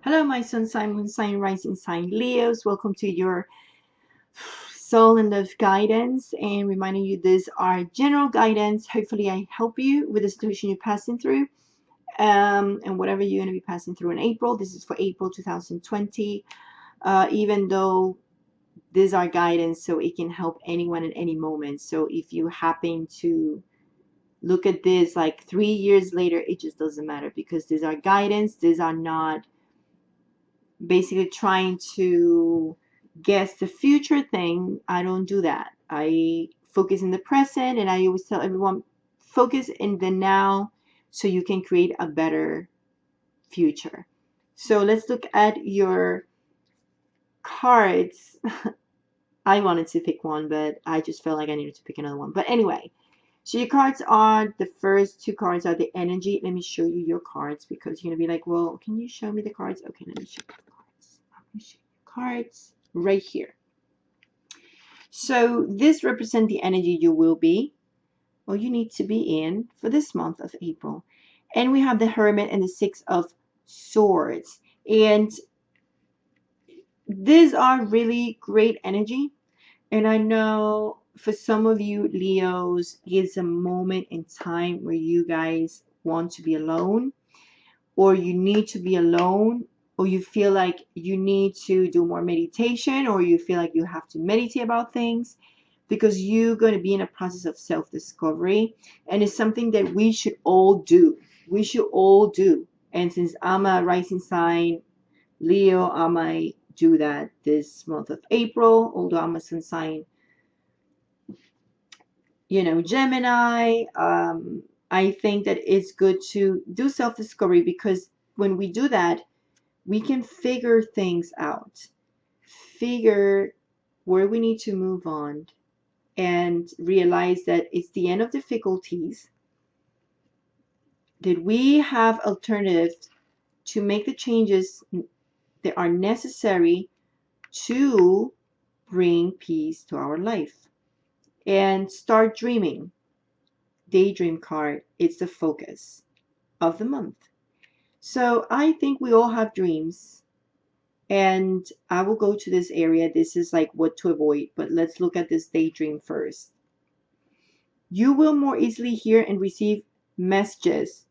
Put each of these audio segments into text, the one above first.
Hello, my sun sign, moon sign, rising sign, Leos. Welcome to your soul and love guidance. And reminding you, these are general guidance. Hopefully, I help you with the situation you're passing through, and whatever you're going to be passing through in April. This is for April 2020. Even though these are guidance, so it can help anyone at any moment. So if you happen to look at this like 3 years later, it just doesn't matter because these are guidance. These are not basically trying to guess the future thing. I don't do that. I focus in the present, and I always tell everyone focus in the now so you can create a better future. So let's look at your cards. I wanted to pick one, but I just felt like I needed to pick another one. But anyway, so your cards are, the first two cards are the energy. Let me show you your cards because you're going to be like, well, can you show me the cards? Okay, let me show you the cards. I'm going to show you cards right here. So this represents the energy you will be, or you need to be in for this month of April. And we have the Hermit and the Six of Swords. And these are really great energy. And I know for some of you, Leos, it's a moment in time where you guys want to be alone, or you need to be alone, or you feel like you need to do more meditation, or you feel like you have to meditate about things because you're going to be in a process of self-discovery. And it's something that we should all do. We should all do. And since I'm a rising sign Leo, I might do that this month of April, although I'm a sun sign, Gemini. I think that it's good to do self-discovery because when we do that, we can figure things out, figure where we need to move on, and realize that it's the end of difficulties, that we have alternatives to make the changes that are necessary to bring peace to our life and start dreaming. Daydream card, it's the focus of the month. So I think we all have dreams, and I will go to this area. This is like what to avoid, but let's look at this daydream first. You will more easily hear and receive messages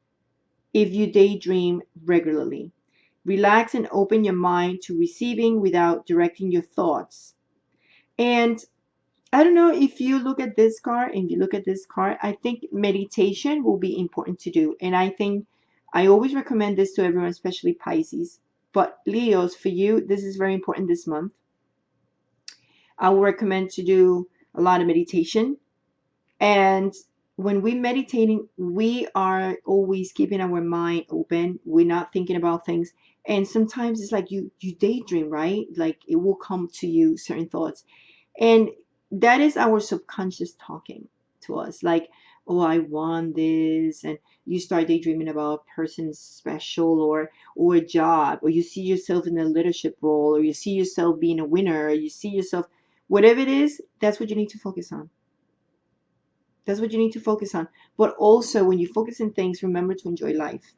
if you daydream regularly. Relax and open your mind to receiving without directing your thoughts. And I don't know if you look at this card and you look at this card, I think meditation will be important to do. And I think I always recommend this to everyone, especially Pisces. But Leos, for you, this is very important this month. I will recommend to do a lot of meditation. And when we're meditating, we are always keeping our mind open. We're not thinking about things. And sometimes it's like you daydream, right? Like it will come to you certain thoughts. And that is our subconscious talking to us. Like, oh, I want this. And you start daydreaming about a person special, or a job, or you see yourself in a leadership role, or you see yourself being a winner, or you see yourself, whatever it is, that's what you need to focus on. That's what you need to focus on. But also, when you focus on things, remember to enjoy life.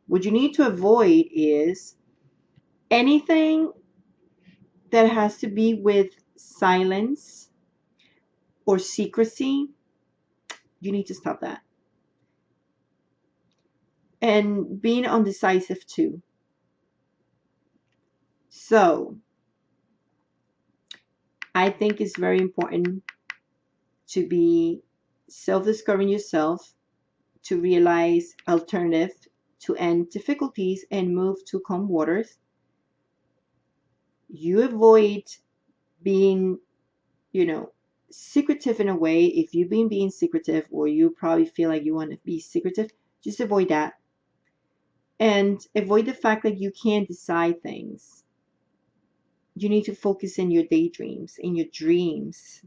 What you need to avoid is anything that has to be with silence or secrecy. You need to stop that. And being undecisive too. So, I think it's very important to be self-discovering yourself, to realize alternative, to end difficulties and move to calm waters. You avoid being, secretive in a way. If you've been being secretive, or you probably feel like you want to be secretive, just avoid that. And avoid the fact that you can't decide things. You need to focus in your daydreams, in your dreams.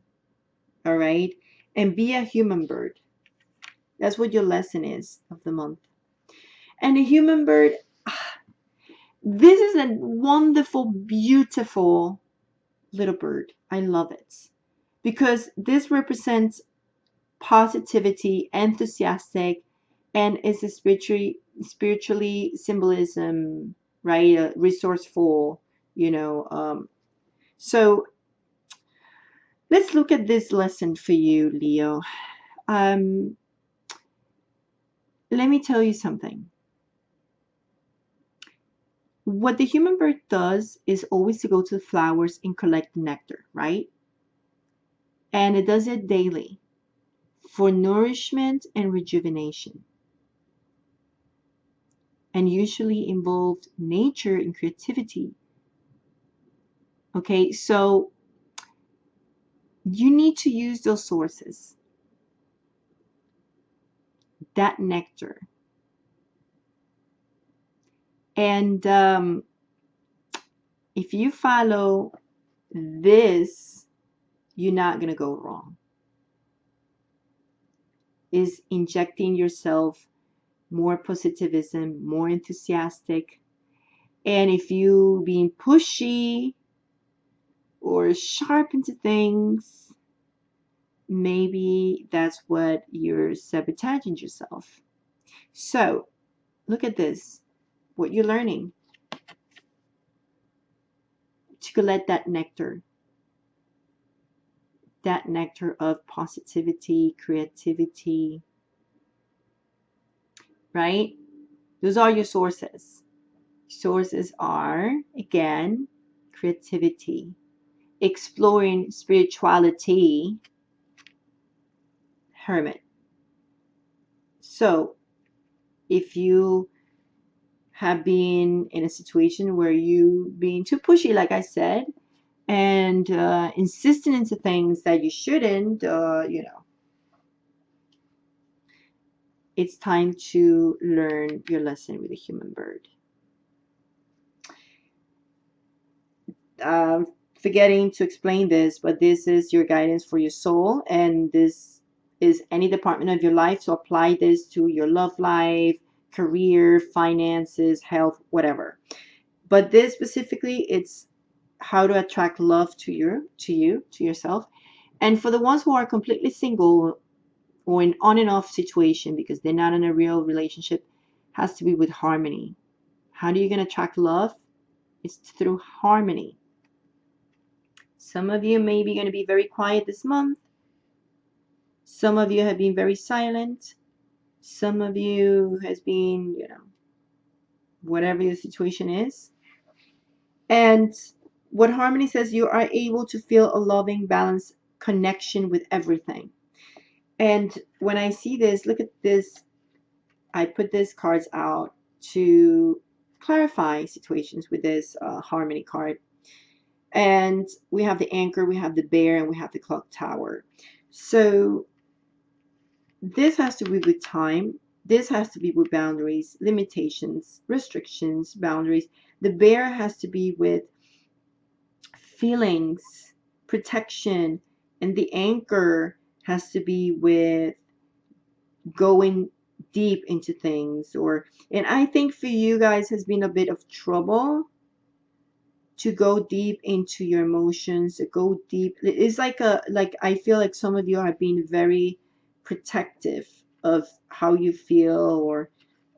All right? And be a human bird. That's what your lesson is of the month. And a human bird, this is a wonderful, beautiful little bird. I love it. Because this represents positivity, enthusiastic, and is a spiritually symbolism right? Resourceful, so let's look at this lesson for you, Leo. Um, let me tell you something. What the hummingbird does is always to go to the flowers and collect nectar, right? And it does it daily for nourishment and rejuvenation, and usually involved nature and creativity. Okay, so you need to use those sources, that nectar. And if you follow this, you're not going to go wrong. Is injecting yourself more positivism, more enthusiastic. And if you being pushy or sharp into things, maybe that's what you're sabotaging yourself. So look at this, what you're learning, to collect that nectar of positivity, creativity, right? Those are your sources. Sources are, again, creativity, exploring spirituality, hermit. So if you have been in a situation where you being too pushy, like I said, and insisting into things that you shouldn't, it's time to learn your lesson with the human bird. Forgetting to explain this, but this is your guidance for your soul, and this is any department of your life. So apply this to your love life, career, finances, health, whatever. But this specifically, it's how to attract love to yourself. And for the ones who are completely single or in on and off situation because they're not in a real relationship, has to be with harmony. How do you going to attract love? It's through harmony. Some of you may be going to be very quiet this month. Some of you have been very silent. Some of you has been, whatever your situation is. And what harmony says, you are able to feel a loving, balanced connection with everything. And when I see this, look at this. I put these cards out to clarify situations with this harmony card. And we have the anchor, we have the bear, and we have the clock tower. So this has to be with time. This has to be with boundaries, limitations, restrictions, boundaries. The bear has to be with feelings, protection, and the anchor has to be with going deep into things. And I think for you guys has been a bit of trouble to go deep into your emotions, to go deep. It's like I feel like some of you are being very protective of how you feel or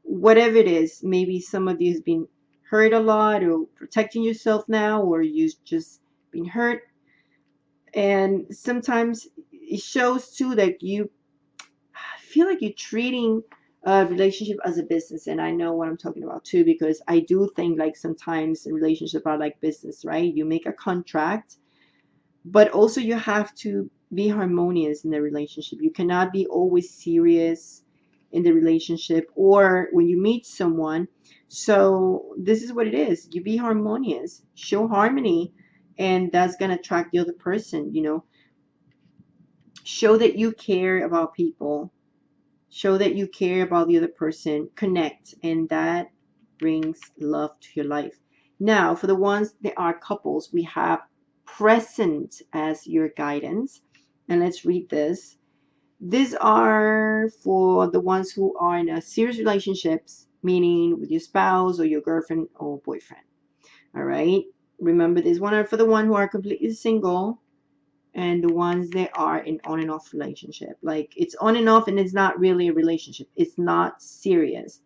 whatever it is. Maybe some of you has been hurt a lot or protecting yourself now, or you just been hurt. And sometimes it shows too that you feel like you're treating a relationship as a business. And I know what I'm talking about too, because I do think like sometimes relationships are like business, right? You make a contract, but also you have to be harmonious in the relationship. You cannot be always serious in the relationship or when you meet someone. So this is what it is. You be harmonious, show harmony, and that's going to attract the other person, show that you care about people, show that you care about the other person, connect, and that brings love to your life. Now, for the ones that are couples, we have present as your guidance. And let's read this. These are for the ones who are in a serious relationships, meaning with your spouse or your girlfriend or boyfriend. All right. Remember, this one are for the one who are completely single, and the ones that are in on and off relationship. Like it's on and off and it's not really a relationship. It's not serious.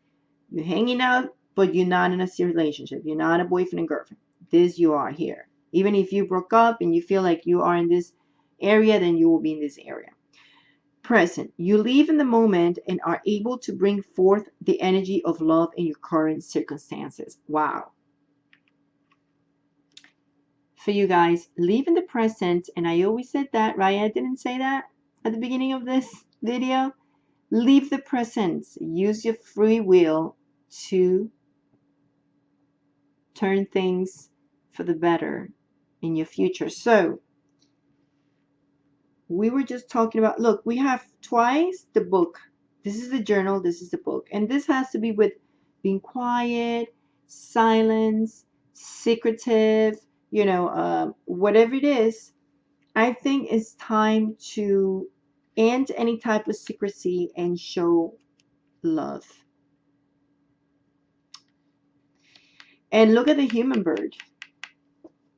You're hanging out but you're not in a serious relationship. You're not a boyfriend and girlfriend. This you are here. Even if you broke up and you feel like you are in this area, then you will be in this area. Present. You live in the moment and are able to bring forth the energy of love in your current circumstances. Wow. For you guys, live in the present. And I always said that, right? I didn't say that at the beginning of this video. Live the present. Use your free will to turn things for the better in your future. So we were just talking about, look, we have twice the book. This is the journal, this is the book. And this has to be with being quiet, silence, secretive, whatever it is. I think it's time to end any type of secrecy and show love. And look at the human bird,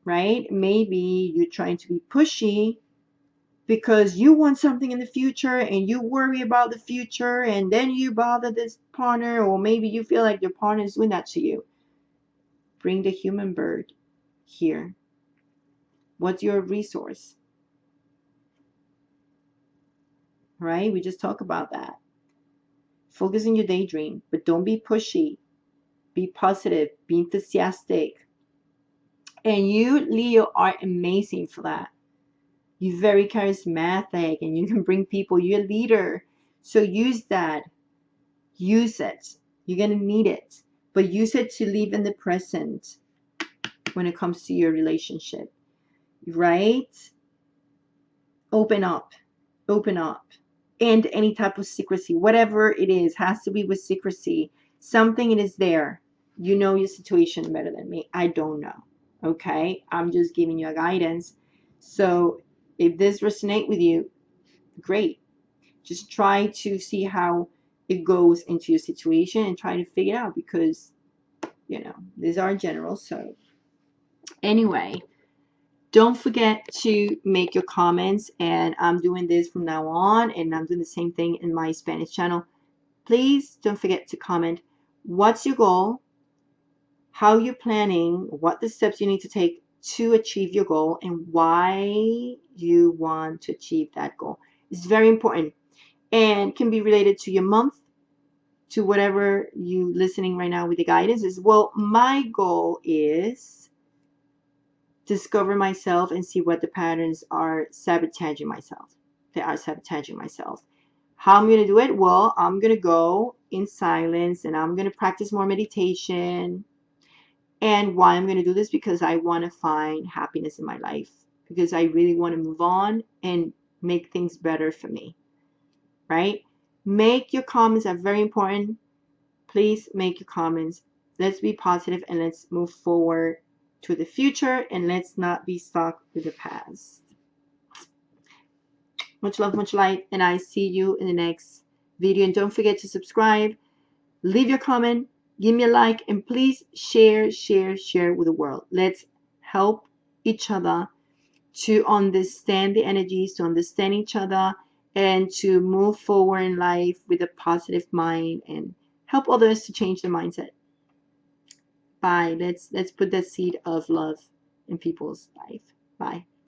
right? Maybe you're trying to be pushy because you want something in the future and you worry about the future, and then you bother this partner, or maybe you feel like your partner is doing that to you. Bring the human bird here. What's your resource? Right? We just talked about that. Focus on your daydream, but don't be pushy. Be positive. Be enthusiastic. And you, Leo, are amazing for that. You're very charismatic and you can bring people. You're a leader. So use that. Use it. You're going to need it. But use it to live in the present when it comes to your relationship. Right? Open up. Open up. And any type of secrecy, whatever it is, has to be with secrecy. Something it is there. You know your situation better than me. I don't know. Okay? I'm just giving you a guidance. So if this resonates with you, great. Just try to see how it goes into your situation and try to figure it out, because, these are general. So anyway, don't forget to make your comments, and I'm doing this from now on, and I'm doing the same thing in my Spanish channel. Please don't forget to comment. What's your goal? How you're planning? What the steps you need to take to achieve your goal, and why you want to achieve that goal. It's very important and can be related to your month, to whatever you listening right now with the guidance is. Well, my goal is discover myself and see what the patterns are sabotaging myself. They are sabotaging myself. How I'm going to do it? Well, I'm going to go in silence and I'm going to practice more meditation. And why I'm going to do this? Because I want to find happiness in my life. Because I really want to move on and make things better for me. Right? Make your comments are very important. Please make your comments. Let's be positive and let's move forward to the future, and let's not be stuck with the past. Much love, much light, and I see you in the next video. And don't forget to subscribe, leave your comment, give me a like, and please share with the world. Let's help each other to understand the energies, to understand each other, and to move forward in life with a positive mind and help others to change their mindset. Bye. Let's put that seed of love in people's life. Bye.